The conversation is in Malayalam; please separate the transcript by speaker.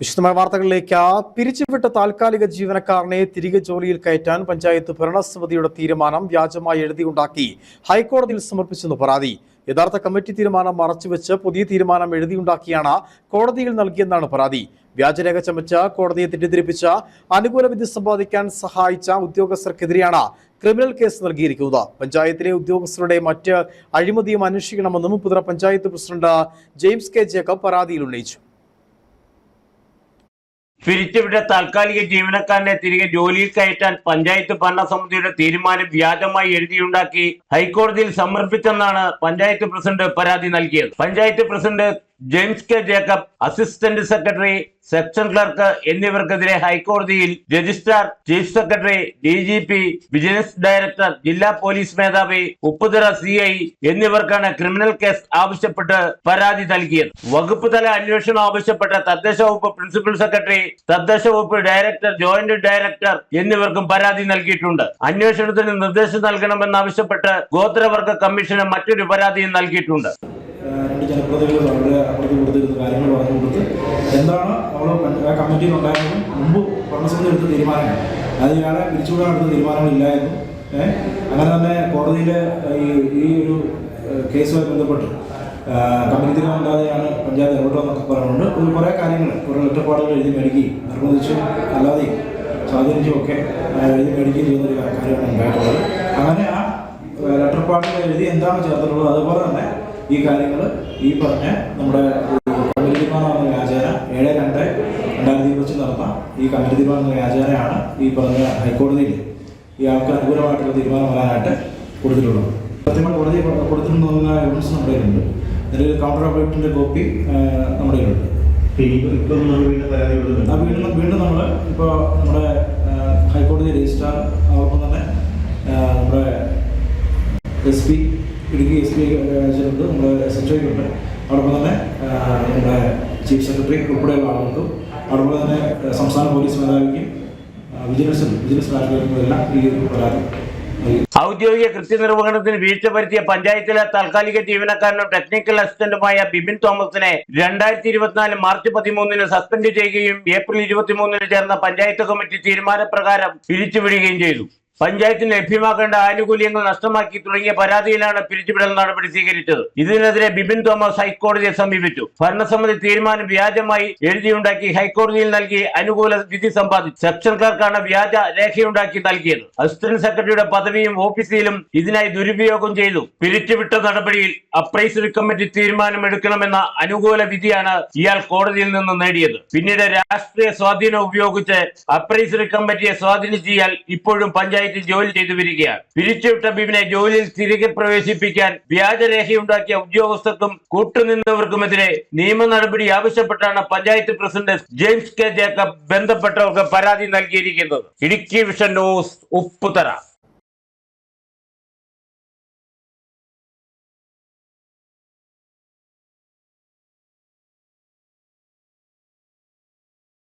Speaker 1: വിശദമായ വാർത്തകളിലേക്ക്. പിരിച്ചുവിട്ട താൽക്കാലിക ജീവനക്കാരനെ തിരികെ ജോലിയിൽ കയറ്റാൻ പഞ്ചായത്ത് ഭരണസമിതിയുടെ തീരുമാനം വ്യാജമായി എഴുതിയുണ്ടാക്കി ഹൈക്കോടതിയിൽ സമർപ്പിച്ചെന്ന് പരാതി. യഥാർത്ഥ കമ്മിറ്റി തീരുമാനം മറച്ചുവെച്ച് പുതിയ തീരുമാനം എഴുതിയുണ്ടാക്കിയാണ് കോടതിയിൽ നൽകിയെന്നാണ് പരാതി. വ്യാജരേഖ ചമച്ച് കോടതിയെ തെറ്റിദ്ധരിപ്പിച്ച അനുകൂല വിധി സമ്പാദിക്കാൻ സഹായിച്ച ഉദ്യോഗസ്ഥർക്കെതിരെയാണ് ക്രിമിനൽ കേസ് നൽകിയിരിക്കുന്നത്. പഞ്ചായത്തിലെ ഉദ്യോഗസ്ഥരുടെ മറ്റ് അഴിമതിയും അന്വേഷിക്കണമെന്നും Puthura panchayat president James K Jacob പരാതിയിൽ ഉന്നയിച്ചു.
Speaker 2: പിരിച്ചുവിട്ട താൽക്കാലിക ജീവനക്കാരനെ തിരികെ ജോലിയിൽ കയറ്റാൻ പഞ്ചായത്ത് ഭരണസമിതിയുടെ തീരുമാനം വ്യാജമായി എഴുതിയുണ്ടാക്കി ഹൈക്കോടതിയിൽ സമർപ്പിച്ചെന്നാണ് പഞ്ചായത്ത് പ്രസിഡന്റ് പരാതി നൽകിയത്. Panchayat president James K Jacob, assistant secretary, section clerk എന്നിവർക്കെതിരെ ഹൈക്കോടതിയിൽ registrar, chief secretary, DGP, vigilance director, ജില്ലാ പോലീസ് മേധാവി, ഉപ്പുതറ CI എന്നിവർക്കാണ് ക്രിമിനൽ കേസ് ആവശ്യപ്പെട്ട് പരാതി നൽകിയത്. വകുപ്പ് തല അന്വേഷണം ആവശ്യപ്പെട്ട തദ്ദേശ വകുപ്പ് പ്രിൻസിപ്പൽ സെക്രട്ടറി, തദ്ദേശ വകുപ്പ് ഡയറക്ടർ, ജോയിന്റ് ഡയറക്ടർ എന്നിവർക്കും പരാതി നൽകിയിട്ടുണ്ട്. അന്വേഷണത്തിന് നിർദ്ദേശം നൽകണമെന്നാവശ്യപ്പെട്ട് ഗോത്രവർഗ കമ്മീഷന് മറ്റൊരു പരാതിയും നൽകിയിട്ടുണ്ട്.
Speaker 3: രണ്ട് ജനപ്രതിനിധികൾ അവരുടെ അപ്പുറത്ത് കൊടുത്തിരുന്ന കാര്യങ്ങൾ പറഞ്ഞു കൊടുത്ത് എന്താണ് നമ്മൾ ആ കമ്മിറ്റിയിൽ ഉണ്ടായിരുന്നതും മുമ്പ് ഭരണസമിതി എടുത്ത തീരുമാനങ്ങൾ അത് ഇയാളെ പിരിച്ചുവിടാൻ എടുത്ത തീരുമാനങ്ങളില്ലായിരുന്നു. അങ്ങനെ തന്നെ കോടതിയിലെ ഈ ഒരു കേസുമായി ബന്ധപ്പെട്ട് കമ്മിറ്റി തീരുമാനമില്ലാതെയാണ് പഞ്ചായത്ത് ഇടപെട്ടതെന്നൊക്കെ പറയുന്നുണ്ട്. ഒരു കുറേ കാര്യങ്ങൾ കുറേ ഒറ്റപ്പാടുകൾ എഴുതി മേടിക്കുകയും നിർബന്ധിച്ചും അല്ലാതെയും സ്വാധീനിച്ചും ഒക്കെ എഴുതി മേടിക്കുകയും ചെയ്യുന്നൊരു കാര്യമാണ് ഉണ്ടായിട്ടുള്ളത്. അങ്ങനെ ആ ലെറ്റർപാടിൽ എഴുതി എന്താണ് ചേർത്തിട്ടുള്ളത് അതുപോലെ തന്നെ ഈ കാര്യങ്ങൾ ഈ പറഞ്ഞ നമ്മുടെ കമ്മിറ്റി തീരുമാനം എന്ന വ്യാജേന 7/2/2020 നടന്ന ഈ കമ്മിറ്റി തീരുമാനം എന്ന വ്യാജേനയാണ് ഈ പറഞ്ഞ ഹൈക്കോടതിയിൽ ഇയാൾക്ക് അനുകൂലമായിട്ടുള്ള തീരുമാനം വരാനായിട്ട് കൊടുത്തിട്ടുള്ളത്. കൃത്യമായി കോടതി കൊടുത്തിട്ടുണ്ടെന്ന എവിഡൻസ് നമ്മുടെ കയ്യിലുണ്ട്. അതിൻ്റെ ഒരു കൗണ്ടർ അഫിഡവിറ്റിൻ്റെ കോപ്പി നമ്മുടെ കയ്യിലുണ്ട്. വീണ്ടും നമ്മൾ ഇപ്പോൾ നമ്മുടെ ഹൈക്കോടതി രജിസ്ട്രാർ അതോടൊപ്പം തന്നെ നമ്മുടെ SP ഇടുക്കി SP അയച്ചിട്ടുണ്ട്, നമ്മുടെ SHO ഉണ്ട്, അതോടൊപ്പം തന്നെ നമ്മുടെ ചീഫ് സെക്രട്ടറി ഉൾപ്പെടെയുള്ള ആളുകൾക്കും അതോടൊപ്പം തന്നെ സംസ്ഥാന പോലീസ് മേധാവിക്കും വിജിലൻസ് രാഷ്ട്രീയത്തിനെല്ലാം ഈ ഒരു പരാതി.
Speaker 2: ഔദ്യോഗിക കൃത്യനിർവഹണത്തിന് വീഴ്ച വരുത്തിയ പഞ്ചായത്തിലെ താൽക്കാലിക ജീവനക്കാരനും ടെക്നിക്കൽ അസിസ്റ്റന്റുമായ ബിബിൻ തോമസിനെ 2024 മാർച്ച് 13 സസ്പെൻഡ് ചെയ്യുകയും ഏപ്രിൽ 23 ചേർന്ന പഞ്ചായത്ത് കമ്മിറ്റി തീരുമാനപ്രകാരം പിരിച്ചുവിടുകയും ചെയ്തു. പഞ്ചായത്തിന് ലഭ്യമാക്കേണ്ട ആനുകൂല്യങ്ങൾ നഷ്ടമാക്കി തുടങ്ങിയ പരാതിയിലാണ് പിരിച്ചുവിടൽ നടപടി സ്വീകരിച്ചത്. ഇതിനെതിരെ ബിബിൻ തോമസ് ഹൈക്കോടതിയെ സമീപിച്ചു. ഭരണസമിതി തീരുമാനം വ്യാജമായി എഴുതിയുണ്ടാക്കി ഹൈക്കോടതിയിൽ നൽകി അനുകൂല വിധി സമ്പാദിച്ചു. സെക്ഷൻ ക്ലർക്കാണ് വ്യാജ രേഖയുണ്ടാക്കി നൽകിയത്. അസിസ്റ്റന്റ് സെക്രട്ടറിയുടെ പദവിയും ഓഫീസിലും ഇതിനായി ദുരുപയോഗം ചെയ്തു. പിരിച്ചുവിട്ട നടപടിയിൽ അപ്രൈസറി കമ്മിറ്റി തീരുമാനമെടുക്കണമെന്ന അനുകൂല വിധിയാണ് ഇയാൾ കോടതിയിൽ നിന്ന് നേടിയത്. പിന്നീട് രാഷ്ട്രീയ സ്വാധീനം ഉപയോഗിച്ച് അപ്രൈസറി കമ്മിറ്റിയെ സ്വാധീനിച്ച ഇയാൾ ഇപ്പോഴും പഞ്ചായത്ത് ജോലി ചെയ്തു വരികയാണ്. പിരിച്ചുവിട്ട ബിബിനെ ജോലിയിൽ തിരികെ പ്രവേശിപ്പിക്കാൻ വ്യാജരേഖയുണ്ടാക്കിയ ഉദ്യോഗസ്ഥർക്കും കൂട്ടുനിന്നവർക്കുമെതിരെ നിയമ നടപടി ആവശ്യപ്പെട്ടാണ് panchayat president James K Jacob ബന്ധപ്പെട്ടവർക്ക് പരാതി നൽകിയിരിക്കുന്നത്. Idukki vision news, Upputhara.